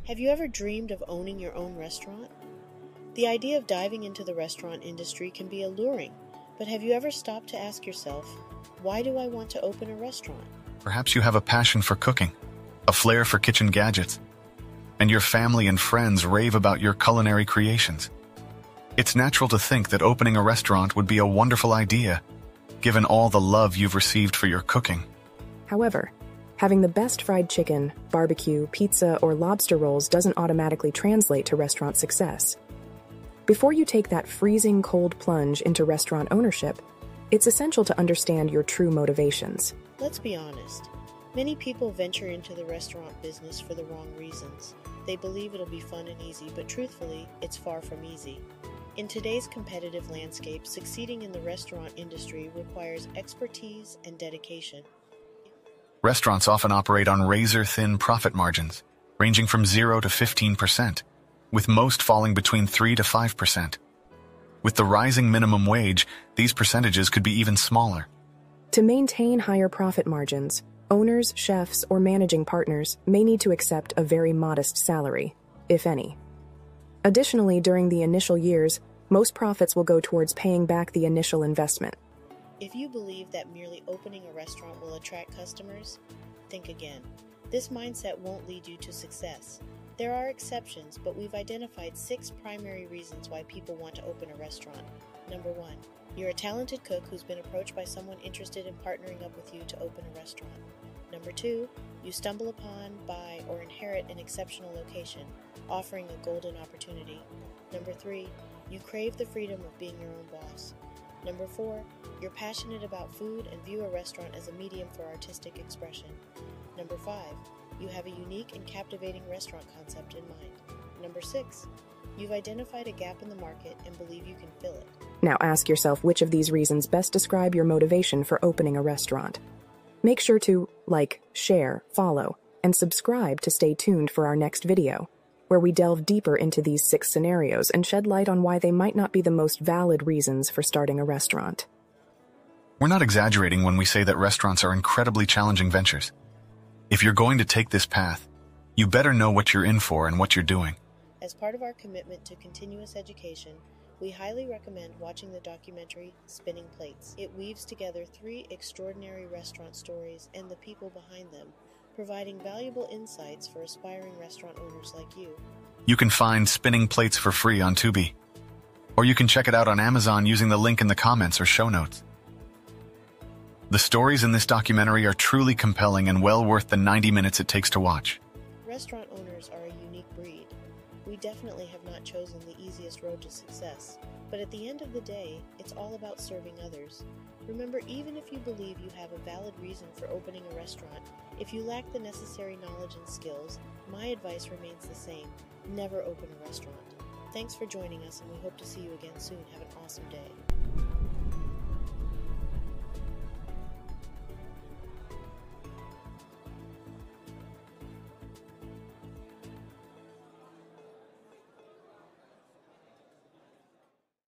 Have you ever dreamed of owning your own restaurant? The idea of diving into the restaurant industry can be alluring, but have you ever stopped to ask yourself, why do I want to open a restaurant? Perhaps you have a passion for cooking, a flair for kitchen gadgets, and your family and friends rave about your culinary creations. It's natural to think that opening a restaurant would be a wonderful idea, given all the love you've received for your cooking. However, having the best fried chicken, barbecue, pizza, or lobster rolls doesn't automatically translate to restaurant success. Before you take that freezing cold plunge into restaurant ownership, it's essential to understand your true motivations. Let's be honest. Many people venture into the restaurant business for the wrong reasons. They believe it'll be fun and easy, but truthfully, it's far from easy. In today's competitive landscape, succeeding in the restaurant industry requires expertise and dedication. Restaurants often operate on razor-thin profit margins, ranging from 0 to 15%, with most falling between 3 to 5%. With the rising minimum wage, these percentages could be even smaller. To maintain higher profit margins, owners, chefs, or managing partners may need to accept a very modest salary, if any. Additionally, during the initial years, most profits will go towards paying back the initial investment. If you believe that merely opening a restaurant will attract customers, think again. This mindset won't lead you to success. There are exceptions, but we've identified 6 primary reasons why people want to open a restaurant. Number 1, you're a talented cook who's been approached by someone interested in partnering up with you to open a restaurant. Number 2, you stumble upon, buy, or inherit an exceptional location, offering a golden opportunity. Number 3, you crave the freedom of being your own boss. Number 4, you're passionate about food and view a restaurant as a medium for artistic expression. Number 5, you have a unique and captivating restaurant concept in mind. Number 6, you've identified a gap in the market and believe you can fill it. Now ask yourself which of these reasons best describe your motivation for opening a restaurant. Make sure to like, share, follow, and subscribe to stay tuned for our next video, where we delve deeper into these 6 scenarios and shed light on why they might not be the most valid reasons for starting a restaurant. We're not exaggerating when we say that restaurants are incredibly challenging ventures. If you're going to take this path, you better know what you're in for and what you're doing. As part of our commitment to continuous education, we highly recommend watching the documentary Spinning Plates. It weaves together 3 extraordinary restaurant stories and the people behind them, providing valuable insights for aspiring restaurant owners like you. You can find Spinning Plates for free on Tubi, or you can check it out on Amazon using the link in the comments or show notes. The stories in this documentary are truly compelling and well worth the 90 minutes it takes to watch. Restaurant owners are a unique breed. We definitely have not chosen the easiest road to success, but at the end of the day, it's all about serving others. Remember, even if you believe you have a valid reason for opening a restaurant, if you lack the necessary knowledge and skills, my advice remains the same: never open a restaurant. Thanks for joining us, and we hope to see you again soon. Have an awesome day.